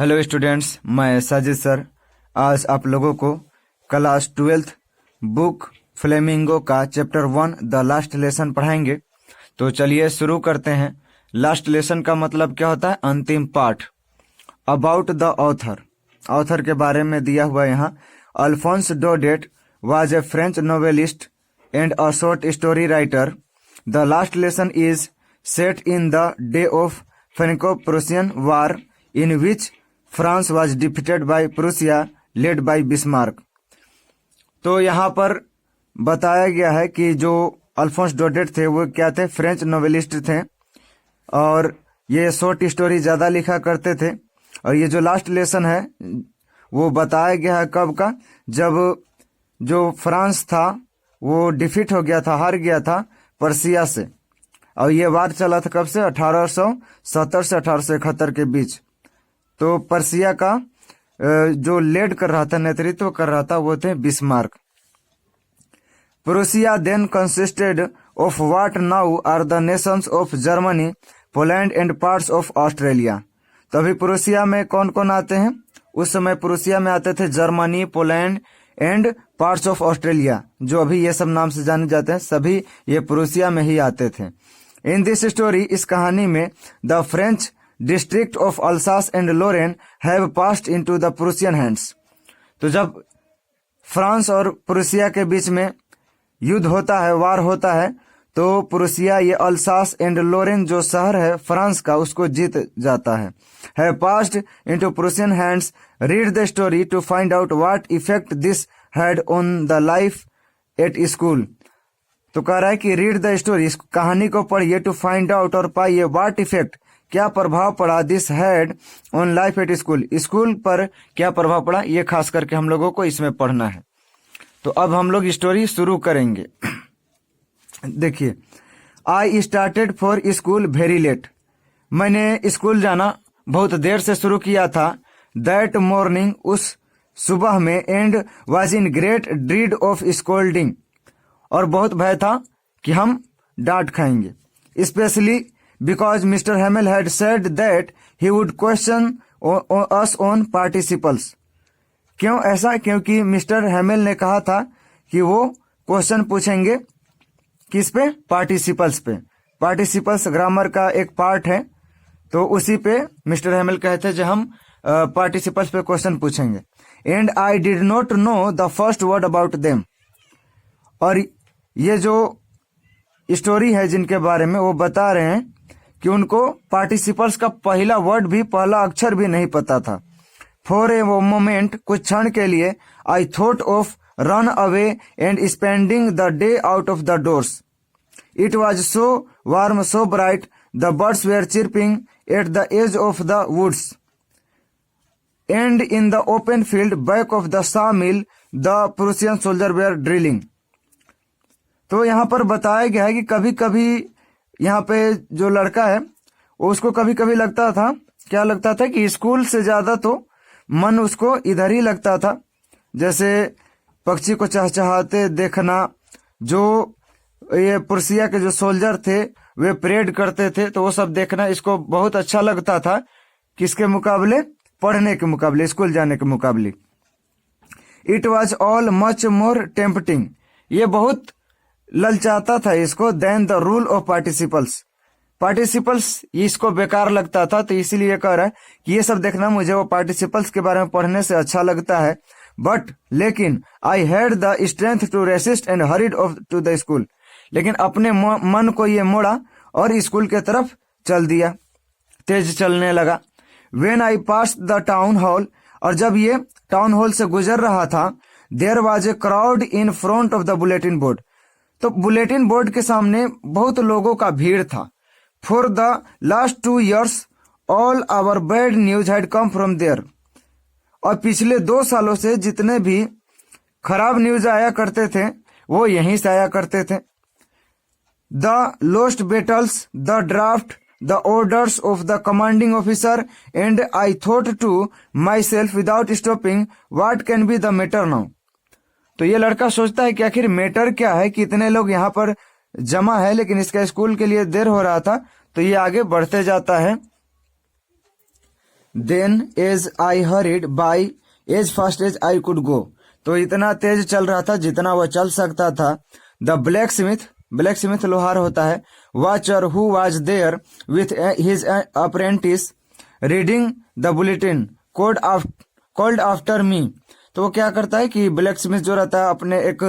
Hello students, मैं Sajid sir आज आप लोगों को क्लास 12th बुक फ्लेमिंगो का चैप्टर 1 द लास्ट लेसन पढ़ाएंगे। तो चलिए शुरू करते हैं। लास्ट लेसन का मतलब क्या होता है? अंतिम पाठ। अबाउट द ऑथर के बारे में दिया हुआ यहाँ। Alphonse Daudet was a French novelist and a short story writer. The last lesson is set in the day of Franco Prussian war in which France was defeated by Prussia led by Bismarck। तो यहाँ पर बताया गया है कि जो अल्फोंस डोडेट थे वो क्या थे? फ्रेंच नोवेलिस्ट थे और ये शॉर्ट स्टोरी ज़्यादा लिखा करते थे। और ये जो लास्ट लेसन है वो बताया गया है कब का? जब जो फ्रांस था वो डिफीट हो गया था, हार गया था पर्सिया से। और ये वार चला था कब से? 1870 से 1871 के बीच। तो पर्सिया का जो लीड कर रहा था, नेतृत्व कर रहा था, वो थे Bismarck. Prussia then consisted of what now are the nations of Germany, Poland and parts of Australia. तो अभी प्रूसिया में कौन कौन आते हैं? उस समय प्रूसिया में आते थे Germany, Poland and parts of Australia, जो अभी ये सब नाम से जाने जाते हैं, सभी ये प्रूसिया में ही आते थे। इन दिस स्टोरी, इस कहानी में, the French district of Alsace and Lorraine have passed into the Prussian hands. तो जब फ्रांस और प्रूसिया के बीच में युद्ध होता है, वार होता है, तो प्रूसिया ये अल्सास एंड लोरेन जो शहर है फ्रांस का, उसको जीत जाता है। Have passed into Prussian hands. Read the story to find out what effect this had on the life at school. तो कह रहा है कि रीड द स्टोरी, इस कहानी को पढ़िए, टू फाइंड आउट, और पाइए, व्हाट इफेक्ट, क्या प्रभाव पड़ा, this had on life at school, school पर क्या प्रभाव पड़ा, ये खास करके हम लोगों को इसमें पढ़ना है। तो अब हम लोग स्टोरी शुरू करेंगे। देखिए, I started for school very late. मैंने स्कूल जाना बहुत देर से शुरू किया था। दैट मॉर्निंग, उस सुबह में, and was in great dread of scolding, और बहुत भय था कि हम डांट खाएंगे। Specially because Mr. Hamel had said that he would question us on participles। क्यों ऐसा? क्योंकि मिस्टर हेमेल ने कहा था कि वो क्वेश्चन पूछेंगे किस पे? पार्टिसिपल्स पे। पार्टिसिपल्स ग्रामर का एक पार्ट है, तो उसी पे मिस्टर हेमेल कहते जो हम पार्टिसिपल्स पे क्वेश्चन पूछेंगे। And I did not know the first word about them. और ये जो स्टोरी है जिनके बारे में वो बता रहे हैं कि उनको पार्टिसिपल्स का पहला वर्ड भी, पहला अक्षर भी नहीं पता था। फॉर ए मोमेंट, कुछ क्षण के लिए, I thought of run away and spending the day out of the doors. It was so warm, so bright, the birds were chirping at the edge of the woods and in the open field back of the saw mill the Prussian soldier were drilling. तो यहाँ पर बताया गया है कि कभी कभी यहाँ पे जो लड़का है उसको कभी कभी लगता था, क्या लगता था कि स्कूल से ज्यादा तो मन उसको इधर ही लगता था। जैसे पक्षी को चहचहाते देखना, जो ये प्रूसिया के जो सोल्जर थे वे परेड करते थे, तो वो सब देखना इसको बहुत अच्छा लगता था। किसके मुकाबले? पढ़ने के मुकाबले, स्कूल जाने के मुकाबले। It was all much more tempting, ये बहुत ललचाता था इसको, then the rule of participles. Participles इसको बेकार लगता था, तो इसीलिए कह रहा है कि ये सब देखना मुझे वो पार्टिसिपल्स के बारे में पढ़ने से अच्छा लगता है। बट लेकिन I had the strength to resist and hurried off to the school. लेकिन अपने मन को ये मोड़ा और स्कूल के तरफ चल दिया, तेज चलने लगा। When I pass the town hall, और जब ये टाउन हॉल से गुजर रहा था, there was a crowd in front of the bulletin board. तो बुलेटिन बोर्ड के सामने बहुत लोगों का भीड़ था। For the last 2 years all our bad news had come from there. और पिछले 2 सालों से जितने भी खराब न्यूज आया करते थे वो यहीं से आया करते थे। The lost battles, the draft, the orders of the commanding officer, and I thought to my self without stopping, what can be the matter now. तो ये लड़का सोचता है कि आखिर मैटर क्या है, कितने लोग यहाँ पर जमा है, लेकिन इसका स्कूल के लिए देर हो रहा था, तो ये आगे बढ़ते जाता है। Then as I hurried by as fast as I could go. तो इतना तेज चल रहा था जितना वह चल सकता था। द ब्लैक स्मिथ लोहार होता है, Wachter who was there with his apprentice reading the bulletin called after me. तो वो क्या करता है कि ब्लैक स्मिथ जो रहता है अपने एक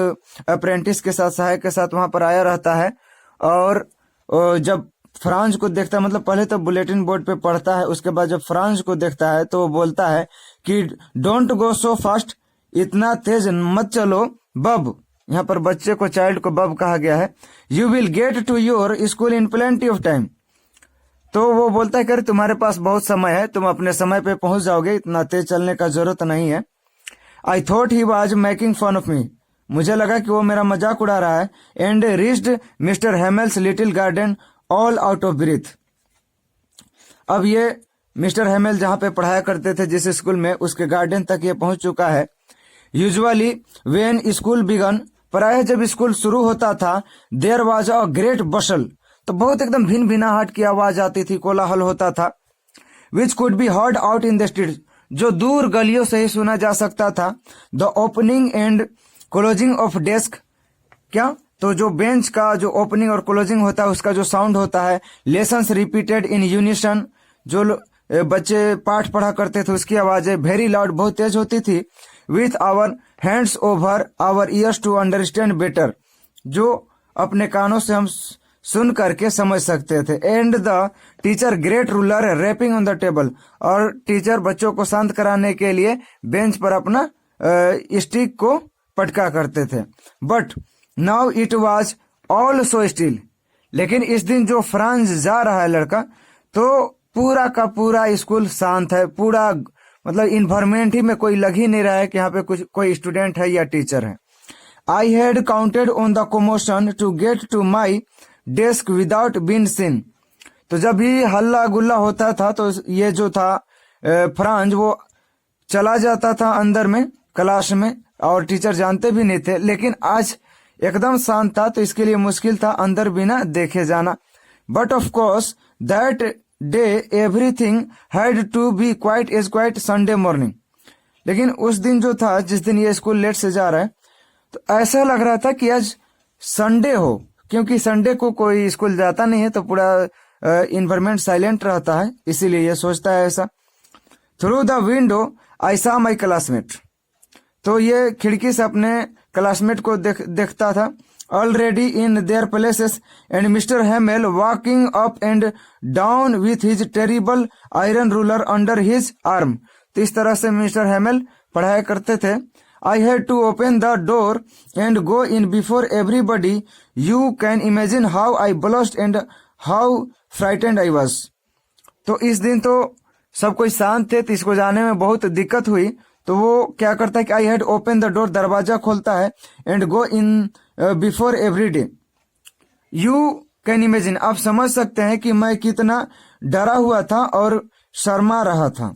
अप्रेंटिस के साथ, सहायक के साथ वहां पर आया रहता है, और जब फ्रांस को देखता है, मतलब पहले तो बुलेटिन बोर्ड पे पढ़ता है, उसके बाद जब फ्रांस को देखता है तो वो बोलता है कि डोंट गो सो फास्ट, इतना तेज मत चलो बब। यहाँ पर बच्चे को, चाइल्ड को बब कहा गया है। You will get to your school in plenty of time. तो वो बोलता है कि तुम्हारे पास बहुत समय है, तुम अपने समय पे पहुंच जाओगे, इतना तेज चलने का जरूरत नहीं है। I thought he was making fun of me. मुझे लगा कि वो मेरा मजाक उड़ा रहा है। And reached Mister Hamel's little garden all out of breath. अब ये मिस्टर हेमेल जहां पे पढ़ाया करते थे जिस स्कूल में, उसके गार्डन तक ये पहुंच चुका है। यूजुअली व्हेन स्कूल बिगन, प्रायः जब स्कूल शुरू होता था, देयर वाज अ ग्रेट बशल, तो बहुत एकदम भिन्न भिन्नाहट की आवाज आती थी, कोलाहल होता था। Which could be heard out in the street, जो दूर गलियों से ही सुना जा सकता था। The opening and closing of desk, क्या, तो जो बेंच का जो ओपनिंग और क्लोजिंग होता है उसका जो साउंड होता है। लेसन्स रिपीटेड इन यूनिसन, जो बच्चे पाठ पढ़ा करते थे उसकी आवाजें वेरी लाउड, बहुत तेज होती थी। With our hands over our ears to understand better, जो अपने कानों से हम सुन करके समझ सकते थे। And the teacher great ruler rapping on the table, और टीचर बच्चों को शांत कराने के लिए बेंच पर अपना स्टिक को पटका करते थे। But now it was all so still, लेकिन इस दिन जो फ्रांस जा रहा है लड़का, तो पूरा का पूरा स्कूल शांत है, पूरा मतलब इन्वायरमेंट ही में कोई लग ही नहीं रहा है कि यहाँ पे कुछ कोई स्टूडेंट है या टीचर है। I had counted on the commotion to get to my desk without been seen. तो जब भी हल्ला गुल्ला होता था तो ये जो था फ्रांस, वो चला जाता था अंदर में क्लास में, और टीचर जानते भी नहीं थे। लेकिन आज एकदम शांत था, तो इसके लिए मुश्किल था अंदर बिना देखे जाना। But of course that day everything had to be quite Sunday morning. लेकिन उस दिन जो था, जिस दिन ये स्कूल लेट से जा रहा है, तो ऐसा लग रहा था कि आज संडे हो, क्योंकि संडे को कोई स्कूल जाता नहीं है, तो पूरा इन्वायरमेंट साइलेंट रहता है, इसीलिए ये सोचता है ऐसा। Through the window I saw my classmate, तो ये खिड़की से अपने क्लासमेट को देखता था। Already in their places and Mr Hamel walking up and down with his terrible iron ruler under his arm. तो इस तरह से मिस्टर हेमेल पढ़ाया करते थे। I had to open the door and go in before everybody. You can imagine how I blushed and how frightened I was. तो इस दिन तो सब कोई शांत थे, तो इसको जाने में बहुत दिक्कत हुई। तो वो क्या करता है कि I had open the door, दरवाजा खोलता है, and go in before every day. You can imagine, आप समझ सकते हैं कि मैं कितना डरा हुआ था और शर्मा रहा था।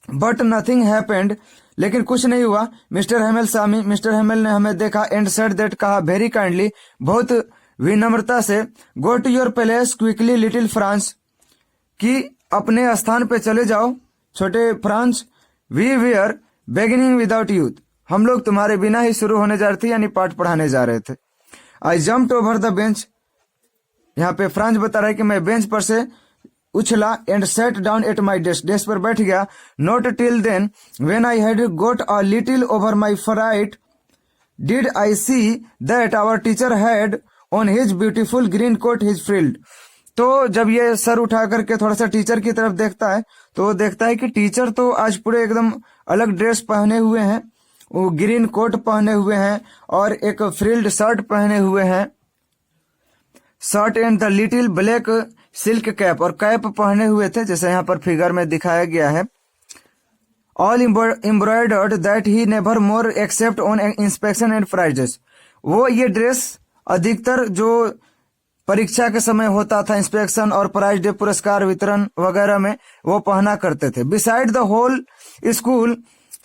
बट नथिंग हैपेंड, लेकिन कुछ नहीं हुआ। मिस्टर हेमेल सामी, मिस्टर हेमेल ने हमें देखा, एंड सेड दैट, कहा वेरी काइंडली, बहुत विनम्रता से, go to your place quickly little France, कि अपने स्थान पे चले जाओ छोटे फ्रांस। We were beginning without youth, हम लोग तुम्हारे बिना ही शुरू होने जा रहे थे, यानी पाठ पढ़ाने जा रहे थे। आई जम्प्ड ओवर द बेंच, यहाँ पे फ्रांस बता रहा है कि मैं बेंच पर से उछला, and sat down at my desk, desk पर बैठ गया। Not till then when I had got a little over my fright did I see that our teacher had on his beautiful green coat his frilled. तो जब ये sir उठा करके थोड़ा सा टीचर की तरफ देखता है, तो वो देखता है कि टीचर तो आज पूरे एकदम अलग ड्रेस पहने हुए हैं, वो ग्रीन कोट पहने हुए हैं और एक फ्रिल्ड शर्ट पहने हुए हैं, shirt and the little black silk cap, और कैप पहने हुए थे जैसे यहाँ पर फिगर में दिखाया गया है। All embroidered that he never more except on inspection and prizes. वो ये ड्रेस अधिकतर जो परीक्षा के समय होता था, इंस्पेक्शन और प्राइज डे, पुरस्कार वितरण वगैरह में वो पहना करते थे। Beside the whole school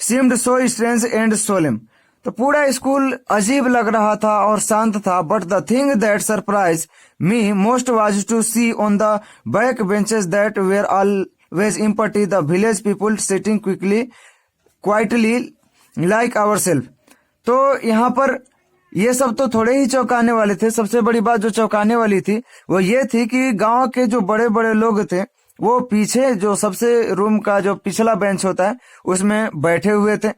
seemed so strange and solemn, तो पूरा स्कूल अजीब लग रहा था और शांत था। But the thing that surprise me most was to see on the back benches that were all was empty the village people sitting quietly like our self. तो यहाँ पर ये सब तो थोड़े ही चौंकाने वाले थे। सबसे बड़ी बात जो चौंकाने वाली थी वो ये थी कि गांव के जो बड़े बड़े लोग थे वो पीछे जो सबसे रूम का जो पिछला बेंच होता है उसमें बैठे हुए थे।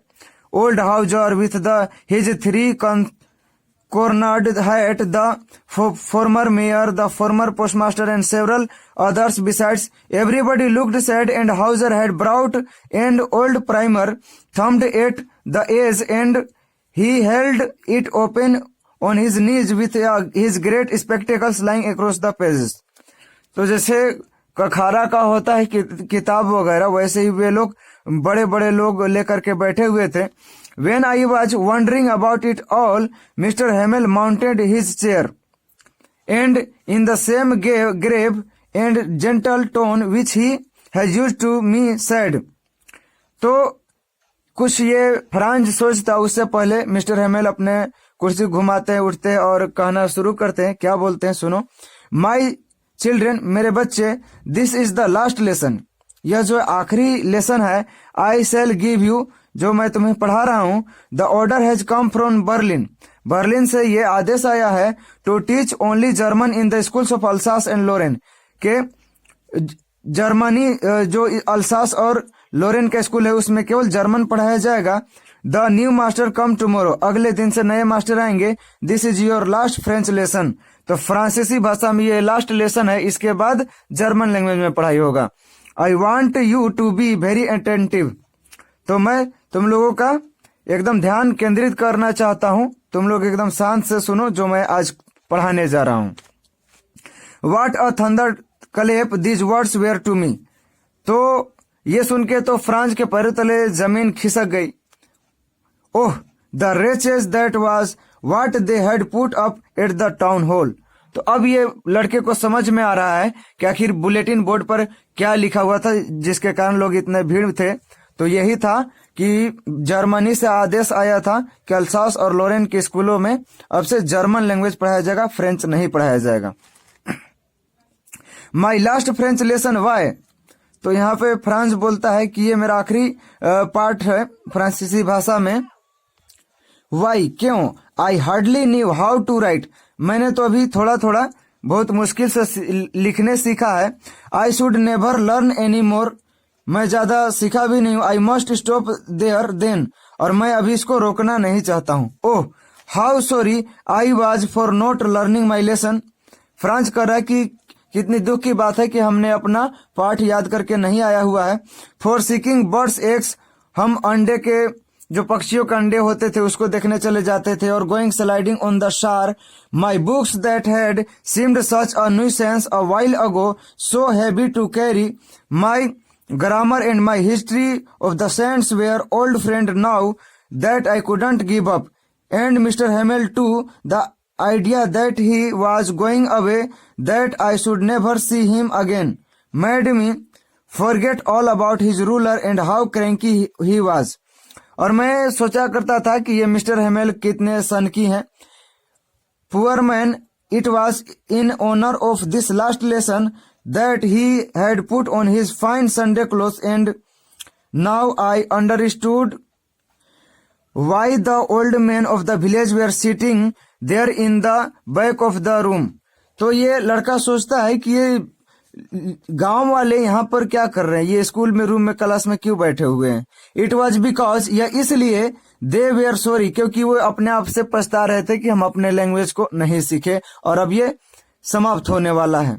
Old Houser with the his 3 cornered hat, the former mayor, the former postmaster, and several others besides. Everybody looked sad, and Hauser had brought an old primer, thumbed at the edge, and he held it open on his knees with his great spectacles lying across the pages. तो जैसे कखारा का होता है किताब वगैरह, वैसे ही वे लोग बड़े बड़े लोग लेकर के बैठे हुए थे। When I was wondering about it all, Mr. Hamel mounted his chair, and in the same grave and gentle tone which he has used to me said, तो कुछ ये फ्रांज सोचता उससे पहले मिस्टर हेमेल अपने कुर्सी घुमाते उठते और कहना शुरू करते हैं। क्या बोलते हैं सुनो। माई चिल्ड्रेन, मेरे बच्चे, this is the last lesson, यह जो आखिरी लेसन है। आई शैल गिव यू, जो मैं तुम्हें पढ़ा रहा हूं। The order has come from Berlin, Berlin से ये आदेश आया है to teach only German in the schools of Alsace and Lorraine, के जर्मनी जो अल्सास और लोरेन का स्कूल है उसमें केवल जर्मन पढ़ाया जाएगा। The new master come tomorrow, अगले दिन से नए मास्टर आएंगे। This is your last French lesson, तो फ्रांसीसी भाषा में ये लास्ट लेसन है, इसके बाद जर्मन लैंग्वेज में पढ़ाई होगा। I want you to be very attentive, तो मैं तुम लोगों का एकदम ध्यान केंद्रित करना चाहता हूं। तुम लोग एकदम शांत से सुनो जो मैं आज पढ़ाने जा रहा हूं। What a thunder clap these words were to me, तो ये सुन के तो फ्रांस के पैरों तले जमीन खिसक गई। ओह the wretches that was what they had put up at the town hall, तो अब ये लड़के को समझ में आ रहा है कि आखिर बुलेटिन बोर्ड पर क्या लिखा हुआ था जिसके कारण लोग इतने भीड़ थे। तो यही था कि जर्मनी से आदेश आया था कि अल्सास और लोरेन के स्कूलों में अब से जर्मन लैंग्वेज पढ़ाया जाएगा, फ्रेंच नहीं पढ़ाया जाएगा। My last French lesson why, तो यहाँ पे फ्रांस बोलता है कि ये मेरा आखिरी पार्ट है फ्रांसीसी भाषा में। वाई, क्यों। I hardly knew how to write, मैंने तो अभी थोड़ा थोड़ा बहुत मुश्किल से लिखने सीखा है। I should never learn any more, मैं ज्यादा सीखा भी नहीं हूं। I must stop there then, और मैं अभी इसको रोकना नहीं चाहता हूं। Oh how sorry I was for not learning my lesson, Franz कर रहा है कि कितनी दुख की बात है कि हमने अपना पाठ याद करके नहीं आया हुआ है। फॉर सीकिंग बर्ड्स एग्स, हम अंडे के जो पक्षियों के अंडे होते थे उसको देखने चले जाते थे। और going sliding on the Saar, my books that had seemed such a nuisance a while ago, so heavy to carry, my grammar and my history of the saints were old friend now that I couldn't give up. And Mr. Hamel too, the idea that he was going away, that I should never see him again, made me forget all about his ruler and how cranky he was. और मैं सोचा करता था कि ये mister Hamel कितने सनकी हैं। Poor man, it was in honor of this last lesson that he had put on his fine Sunday clothes, and now I understood why the old men of the village were sitting there in the back of the room. तो ये लड़का सोचता है कि ये गांव वाले यहाँ पर क्या कर रहे हैं, ये स्कूल में रूम में क्लास में क्यों बैठे हुए हैं। इट वॉज बिकॉज, या इसलिए, दे वेयर सॉरी, क्योंकि वो अपने आप से पछता रहे थे कि हम अपने लैंग्वेज को नहीं सीखे और अब ये समाप्त होने वाला है।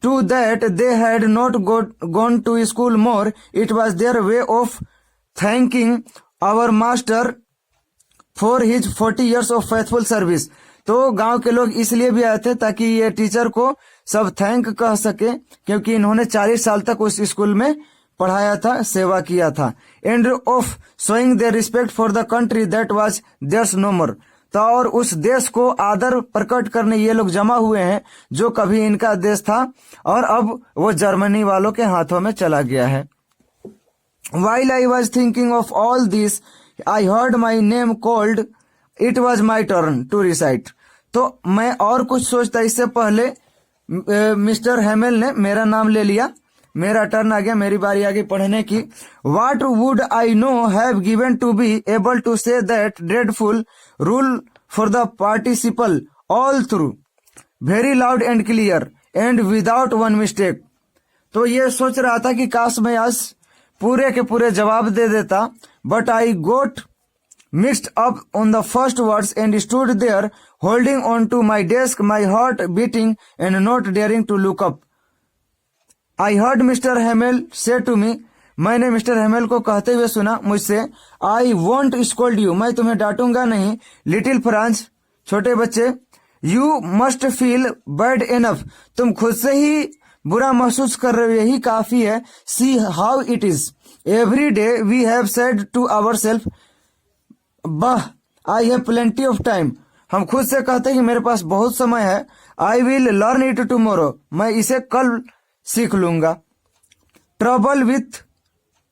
To that they had not gone to school more, it was their way of thanking our master for his 40 years of faithful service. तो गांव के लोग इसलिए भी आए थे ताकि ये टीचर को सब थैंक कह सके, क्योंकि इन्होंने 40 साल तक उस स्कूल में पढ़ाया था, सेवा किया था। And of showing their respect for the country that was theirs no more, तो और उस देश को आदर प्रकट करने ये लोग जमा हुए हैं जो कभी इनका देश था और अब वो जर्मनी वालों के हाथों में चला गया है। While I was thinking of all this, I heard my name called. It was my turn to recite. तो मैं और कुछ सोचता इससे पहले मिस्टर हेमेल ने मेरा नाम ले लिया। मेरा टर्न आ गया, मेरी बारी आ गई पढ़ने की। What would I know have given to be able to say that dreadful rule for the participle all through, very loud and clear and without one mistake। तो ये सोच रहा था कि काश मैं आज पूरे के पूरे जवाब दे देता, but I got mixed up on the first words and stood there holding on to my desk, my heart beating and not daring to look up। I heard Mr. Hamel say to me, मैंने mister Hamel को कहते हुए सुना मुझसे, I won't scold you, मैं तुम्हें डांटूंगा नहीं, little France, छोटे बच्चे, you must feel bad enough, तुम खुद से ही बुरा महसूस कर रहे हो, यही काफी है। See how it is, every day we have said to ourselves, वाह, I have plenty of time, हम खुद से कहते हैं कि मेरे पास बहुत समय है। I will learn it tomorrow, मैं इसे कल सीख लूंगा। Trouble with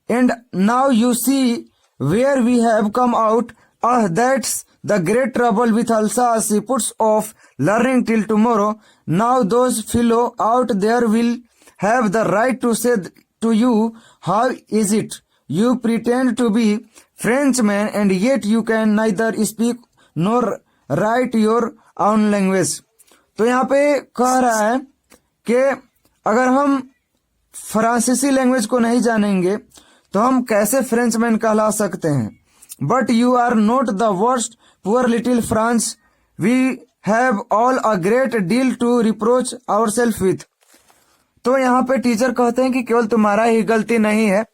and now you see where we have come out, that's the great trouble with Alsace, she puts off learning till tomorrow, now those fellows out there will have the right to say to you how is it, you pretend to be Frenchman and yet you can neither speak nor write your own language। तो यहाँ पे कह रहा है कि अगर हम फ्रांसीसी लैंग्वेज को नहीं जानेंगे तो हम कैसे फ्रेंचमैन कहला सकते हैं। But you are not the worst poor little Franz, we have all a great deal to reproach our self with. तो यहाँ पे टीचर कहते हैं कि केवल तुम्हारा ही गलती नहीं है,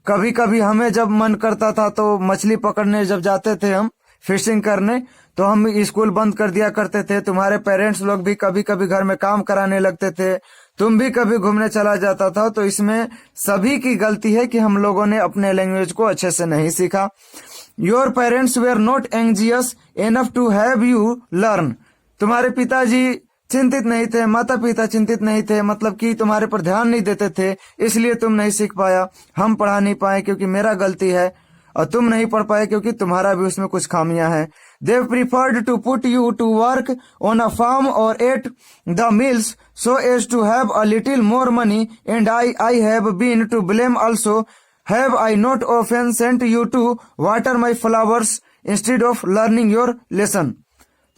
कभी कभी हमें जब मन करता था तो मछली पकड़ने जब जाते थे हम फिशिंग करने, तो हम स्कूल बंद कर दिया करते थे। तुम्हारे पेरेंट्स लोग भी कभी कभी घर में काम कराने लगते थे, तुम भी कभी घूमने चला जाता था। तो इसमें सभी की गलती है कि हम लोगों ने अपने लैंग्वेज को अच्छे से नहीं सीखा। Your parents were not anxious enough to have you learn, तुम्हारे पिताजी चिंतित नहीं थे, माता पिता चिंतित नहीं थे, मतलब कि तुम्हारे पर ध्यान नहीं देते थे, इसलिए तुम नहीं सीख पाया। हम पढ़ा नहीं पाए क्योंकि मेरा गलती है, और तुम नहीं पढ़ पाए क्योंकि तुम्हारा भी उसमें कुछ खामियां हैं। They preferred to put you to work on a farm or at the mills so as to have a little more money, and I have been to blame also, have I not often sent you to water my flowers instead of learning your lesson.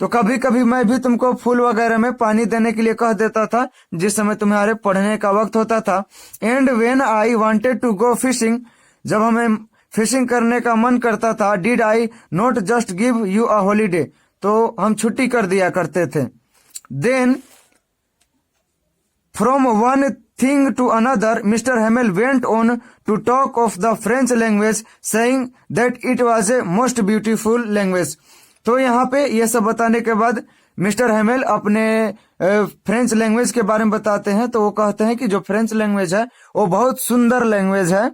तो कभी कभी मैं भी तुमको फूल वगैरह में पानी देने के लिए कह देता था जिस समय तुम्हारे पढ़ने का वक्त होता था। And when I wanted to go fishing, जब हमें फिशिंग करने का मन करता था, did I not just give you a holiday, तो हम छुट्टी कर दिया करते थे। Then from one thing to another Mr Hamel went on to talk of the French language, saying that it was a most beautiful language. तो यहाँ पे ये सब बताने के बाद मिस्टर हेमेल अपने फ्रेंच लैंग्वेज के बारे में बताते हैं। तो वो कहते हैं कि जो फ्रेंच लैंग्वेज है वो बहुत सुंदर लैंग्वेज है।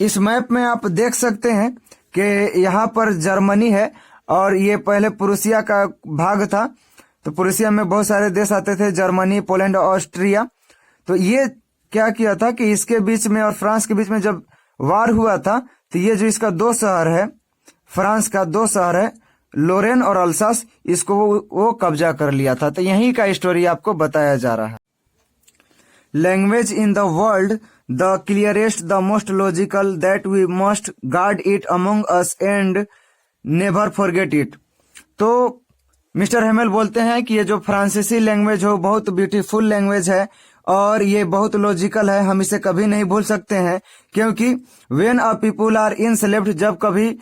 इस मैप में आप देख सकते हैं कि यहाँ पर जर्मनी है और ये पहले प्रूसिया का भाग था। तो प्रूसिया में बहुत सारे देश आते थे, जर्मनी, पोलैंड, ऑस्ट्रिया। तो ये क्या किया था कि इसके बीच में और फ्रांस के बीच में जब वार हुआ था तो ये जो इसका दो शहर है, फ्रांस का दो शहर है, लोरेन और अल्सास, इसको वो कब्जा कर लिया था। तो यही का स्टोरी आपको बताया जा रहा है। Language in the world the clearest the most logical that we must guard it among us and never forget it. तो मिस्टर हेमेल बोलते हैं कि ये जो फ्रांसीसी लैंग्वेज हो बहुत ब्यूटीफुल लैंग्वेज है और ये बहुत लॉजिकल है, हम इसे कभी नहीं भूल सकते हैं, क्योंकि व्हेन अ पीपुल आर इनस्लेव्ड, जब कभी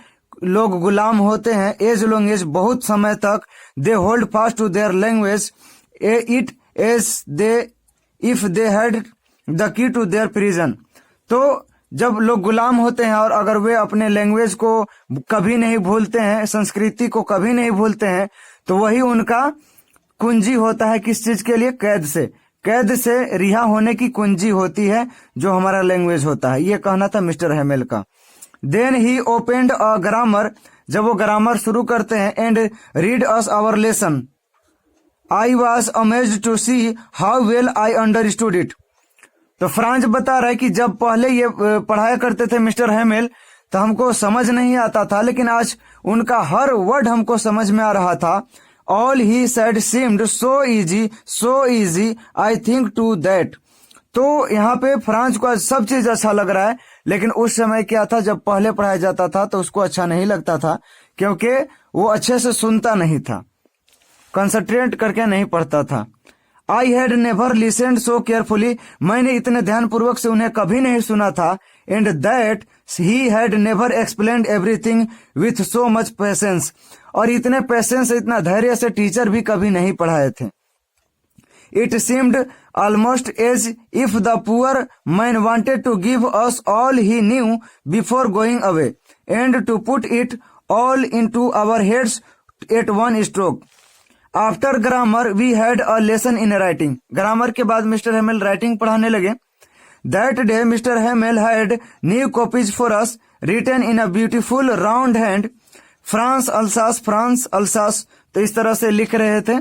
लोग गुलाम होते हैं, एज लॉन्ग एज बहुत समय तक, they hold fast to their language it as they if they had the key to their prison. तो जब लोग गुलाम होते हैं और अगर वे अपने लैंग्वेज को कभी नहीं भूलते हैं, संस्कृति को कभी नहीं भूलते हैं, तो वही उनका कुंजी होता है। किस चीज के लिए? कैद से। कैद से रिहा होने की कुंजी होती है जो हमारा लैंग्वेज होता है। ये कहना था मिस्टर हेमेल का। Then he opened a grammar, जब वो ग्रामर शुरू करते हैं, and read us our lesson, I was amazed to see how well I understood it. तो फ्रांस बता रहा है कि जब पहले ये पढ़ाया करते थे मिस्टर हेमेल तो हमको समझ नहीं आता था, लेकिन आज उनका हर वर्ड हमको समझ में आ रहा था। All he said seemed so easy, I think too that. तो यहाँ पे फ्रांस को सब चीज अच्छा लग रहा है, लेकिन उस समय क्या था, जब पहले पढ़ाया जाता था तो उसको अच्छा नहीं लगता था, क्योंकि वो अच्छे से सुनता नहीं था, कंसंट्रेट करके नहीं पढ़ता था। I had never listened so carefully, मैंने इतने ध्यानपूर्वक से उन्हें कभी नहीं सुना था। And that he had never explained everything with so much patience, और इतने पेशेंस, इतना धैर्य से टीचर भी कभी नहीं पढ़ाए थे। It seemed almost as if the poor man wanted to give us all he knew before going away, and to put it all into our heads at one stroke. After grammar, we had a lesson in writing. Grammar के बाद Mr Hamel writing पढ़ाने लगे। That day, Mr. Hamel had new copies for us, written in a beautiful round hand. France Alsace, तो इस तरह से लिख रहे थे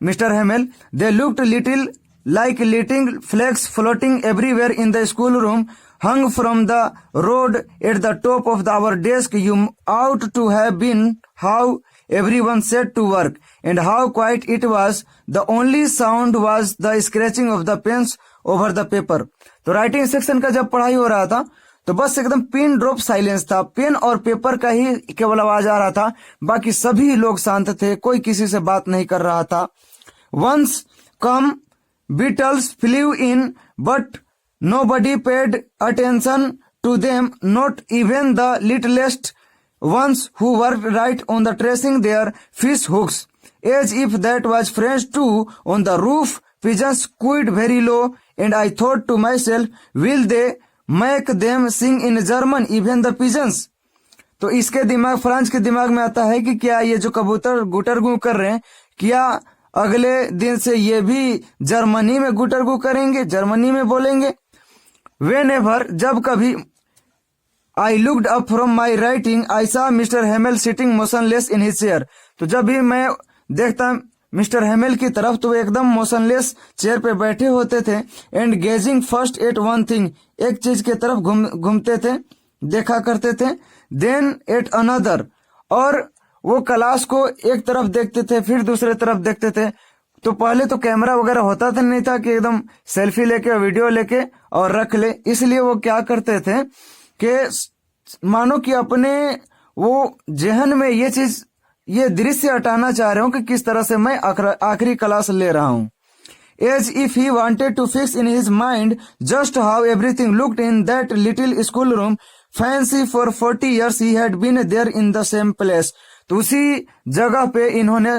mister Hamel. They looked little like little flags floating everywhere in the schoolroom, hung from the road at the top of our desk. You ought to have been how everyone set to work, and how quiet it was. The only sound was the scratching of the pens over the paper. तो writing section का जब पढ़ाई हो रहा था तो बस एकदम पिन ड्रॉप साइलेंस था, पेन और पेपर का ही केवल आवाज आ रहा था, बाकी सभी लोग शांत थे, कोई किसी से बात नहीं कर रहा था। Once come beetles flew in, but nobody paid attention to them, not even the littlest ones who worked right on the tracing their fish hooks. As if that was French too, on the roof pigeons cooed very low, and I thought to myself, will they make them sing in German, even the pigeons? तो इसके दिमाग, France के दिमाग में आता है कि क्या ये जो कबूतर गुटरगू कर रहे हैं, क्या अगले दिन से ये भी जर्मनी में गुटरगू करेंगे, जर्मनी में बोलेंगे। Whenever, जब कभी, I looked up from my writing, I saw Mr. Hamel sitting motionless in his chair. तो जब भी मैं देखता मिस्टर हेमेल की तरफ तो वो एकदम मोशनलेस चेयर पे बैठे होते थे। And gazing first at one thing, एक चीज की तरफ घूमते थे, देखा करते थे। देन एट अनदर, और वो क्लास को एक तरफ देखते थे फिर दूसरे तरफ देखते थे। तो पहले तो कैमरा वगैरह होता था नहीं था कि एकदम सेल्फी लेके वीडियो लेके और रख ले, इसलिए वो क्या करते थे कि मानो कि अपने वो जहन में ये दृश्य हटाना चाह रहे हो कि किस तरह से मैं आखिरी क्लास ले रहा हूं। As if he wanted to fix in his mind just how everything looked in that little schoolroom. Fancy for 40 years he had been there in the same place. तो उसी जगह पे इन्होंने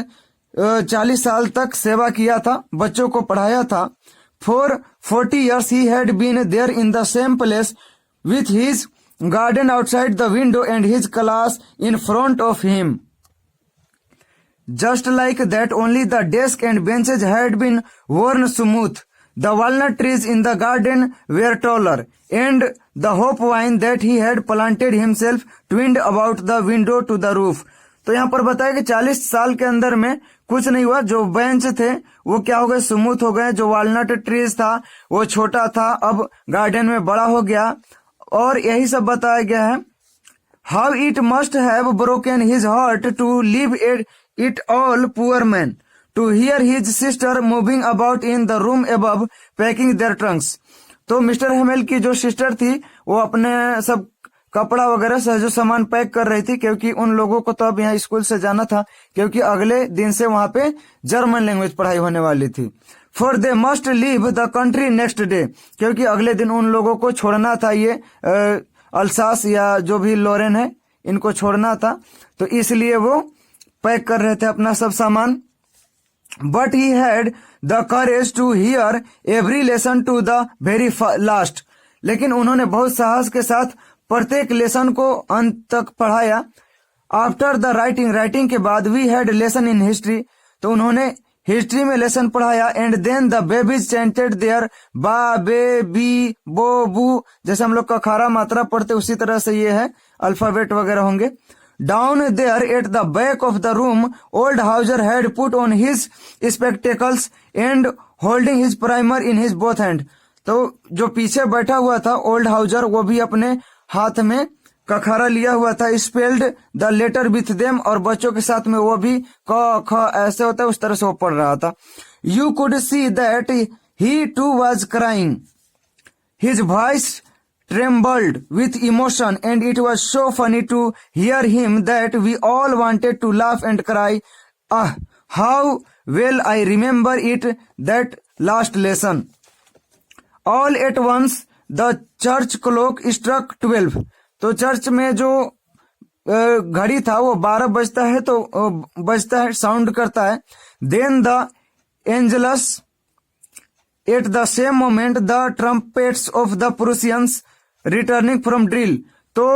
40 साल तक सेवा किया था, बच्चों को पढ़ाया था। For 40 years he had been there in the same place with his garden outside the window and his class in front of him. Just like that, only the desk and benches had been worn smooth. The walnut trees in the garden were taller, and the hope vine that he had planted himself twined about the window to the roof. तो यहाँ पर बताया कि 40 साल के अंदर में कुछ नहीं हुआ। जो बेंच थे वो क्या हो गए, स्मूथ हो गए। जो वालनट ट्रीज था वो छोटा था, अब गार्डन में बड़ा हो गया। और यही सब बताया गया है। How it must have broken his heart to leave it all, poor man, to hear his sister moving about in the room above packing their trunks. तो मिस्टर हेमेल की जो सिस्टर थी वो अपने सब कपड़ा वगैरह से जो सामान पैक कर रही थी, क्योंकि उन लोगों को तो अब यहाँ स्कूल से जाना था, क्योंकि अगले दिन से वहां पे जर्मन लैंग्वेज पढ़ाई होने वाली थी। For they must leave the country next day, क्योंकि अगले दिन उन लोगों को छोड़ना था, ये अल्सास या जो भी लोरेन है इनको छोड़ना था, तो इसलिए वो पैक कर रहे थे अपना सब सामान। But he had the courage to hear every lesson to the very last. लेकिन उन्होंने बहुत साहस के साथ प्रत्येक लेसन को अंत तक पढ़ाया। आफ्टर द राइटिंग के बाद we had lesson in history, तो उन्होंने हिस्ट्री में लेसन पढ़ाया। And then the babies chanted their ba be B बो बू, जैसे हम लोग का खारा मात्रा पढ़ते उसी तरह से ये है, अल्फाबेट वगैरह होंगे। Down there at the back of the room, old Hauser had put on his spectacles and holding his primer in his both hand. तो जो पीछे बैठा हुआ था ओल्ड हाउजर, वो भी अपने हाथ में कखारा लिया हुआ था। Spelled the letter with them, और बच्चों के साथ में वो भी क ख ऐसे होता है उस तरह से वो पढ़ रहा था। You could see that He too was crying. His voice trembled with emotion, and it was so funny to hear him that we all wanted to laugh and cry. Ah, how well I remember it, that last lesson. All at once the church clock struck 12. तो church में जो घड़ी था वो 12 बजता है, तो बजता है, साउंड करता है. Then the angels, at the same moment the trumpets of the Prussians returning from drill. तो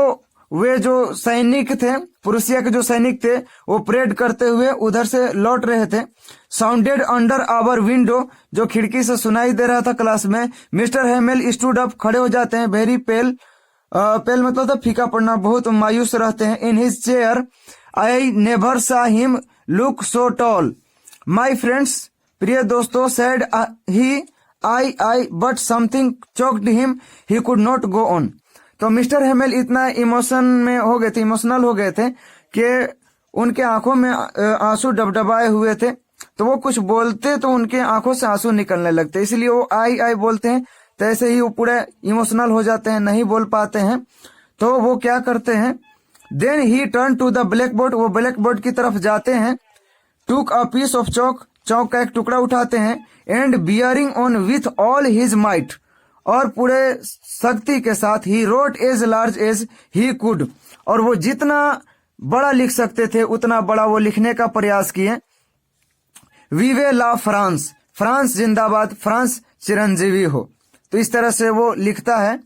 वे जो सैनिक थे, प्रूसिया के जो सैनिक थे, वो परेड करते हुए उधर से लौट रहे थे. साउंडेड अंडर आवर विंडो, जो खिड़की से सुनाई दे रहा था क्लास में. मिस्टर हेमेल स्टूड अप, खड़े हो जाते हैं. वेरी पेल, पेल मतलब था फीका पड़ना, बहुत मायूस रहते हैं. In his chair I never सा him look so tall. My friends, प्रिय दोस्तों, said he I but something choked him, he could not go on. तो मिस्टर हेमेल इतना इमोशनल हो गए थे कि उनके आंखों में आंसू डबडबाए हुए थे. तो वो कुछ बोलते तो उनके आंखों से आंसू निकलने लगते, इसलिए वो आई बोलते हैं. तो ऐसे ही वो पूरे इमोशनल हो जाते हैं, नहीं बोल पाते हैं. तो वो क्या करते हैं, then he turn to the blackboard, वो ब्लैक बोर्ड की तरफ जाते हैं. टूक अ पीस ऑफ चौक, चौक का एक टुकड़ा उठाते हैं. And bearing on with all his might, और पूरे शक्ति के साथ he wrote as large as he could, और वो जितना बड़ा लिख सकते थे उतना बड़ा वो लिखने का प्रयास किए. वीवे ला फ्रांस, फ्रांस जिंदाबाद, फ्रांस चिरंजीवी हो. तो इस तरह से वो लिखता है.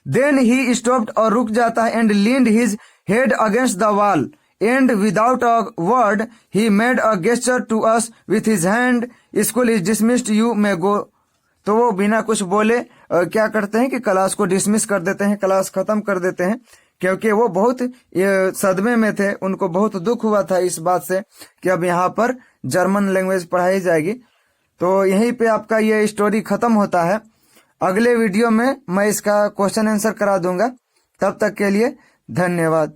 देन ही स्टॉप्ड, और रुक जाता है. And leaned his head against the wall, and without a word he made a gesture to us with his hand. School is dismissed, you may go. तो वो बिना कुछ बोले क्या करते हैं कि क्लास को डिसमिस कर देते हैं, क्लास खत्म कर देते हैं. क्योंकि वो बहुत सदमे में थे, उनको बहुत दुख हुआ था इस बात से कि अब यहाँ पर जर्मन लैंग्वेज पढ़ाई जाएगी. तो यहीं पे आपका ये स्टोरी खत्म होता है. अगले वीडियो में मैं इसका क्वेश्चन आंसर करा दूंगा. तब तक के लिए धन्यवाद.